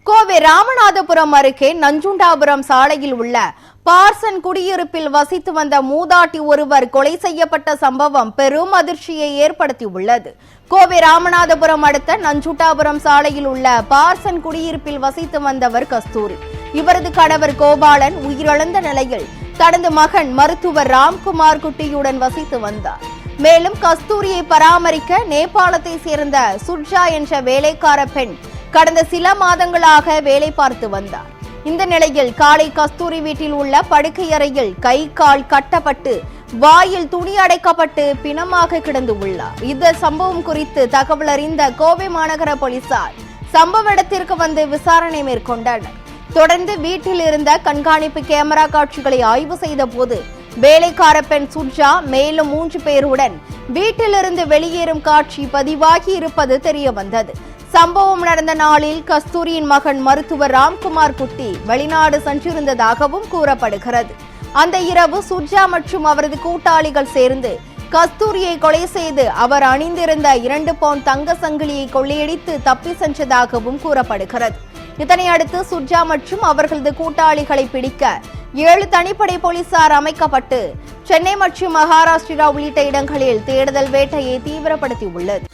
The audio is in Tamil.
கோவை ராமநாதபுரம் அருகே நஞ்சுண்டாபுரம் சாலையில் உள்ள பார்சன் குடியிருப்பில் வசித்து வந்த மூதாட்டி ஒருவர் கொலை செய்யப்பட்ட சம்பவம் பெரும் அதிர்ச்சியை ஏற்படுத்தியுள்ளது. கோவை ராமநாதபுரம் அடுத்த நஞ்சுண்டாபுரம் சாலையில் உள்ள பார்சன் குடியிருப்பில் வசித்து வந்தவர் கஸ்தூரி. இவரது கணவர் கோபாலன் உயிரிழந்த நிலையில் தனது மகன் மருத்துவர் ராம்குமார் குட்டியுடன் வசித்து வந்தார். மேலும் கஸ்தூரியை பராமரிக்க நேபாளத்தை சேர்ந்த சுர்ஜா என்ற வேலைக்கார பெண் கடந்த சில மாதங்களாக வேலை பார்த்து வந்தார். இந்த நிலையில் காலை கஸ்தூரி வீட்டில் உள்ள படுக்கை அறையில் கை கால் கட்டப்பட்டு வாயில் துணி அடைக்கப்பட்டு பிணமாக கிடந்து உள்ளார். இந்த சம்பவம் குறித்து தகவல் அறிந்த கோவை மாநகர போலீசார் சம்பவ இடத்திற்கு வந்து விசாரணை மேற்கொண்டனர். தொடர்ந்து வீட்டில் இருந்த கண்காணிப்பு கேமரா காட்சிகளை ஆய்வு செய்த போது வேலைக்கார பெண் சுர்ஜா மேலும் 3 பேருடன் வீட்டிலிருந்து வெளியேறும் காட்சி பதிவாகி இருப்பது தெரிய வந்தது. சம்பவம் நடந்த நாளில் கஸ்தூரியின் மகன் மருத்துவர் ராம்குமார் குட்டி வெளிநாடு சென்றிருந்ததாகவும் கூறப்படுகிறது. அந்த இரவு சுர்ஜா மற்றும் அவரது கூட்டாளிகள் சேர்ந்து கஸ்தூரியை கொலை செய்து அவர் அணிந்திருந்த 2 பவுண்ட் தங்க சங்கிலியை கொள்ளையடித்து தப்பி சென்றதாகவும் கூறப்படுகிறது. இதனையடுத்து சுர்ஜா மற்றும் அவர்களது கூட்டாளிகளை பிடிக்க 7 தனிப்படை போலீசார் அமைக்கப்பட்டு சென்னை மற்றும் மகாராஷ்டிரா உள்ளிட்ட இடங்களில் தேடுதல் வேட்டையை தீவிரப்படுத்தியுள்ளது.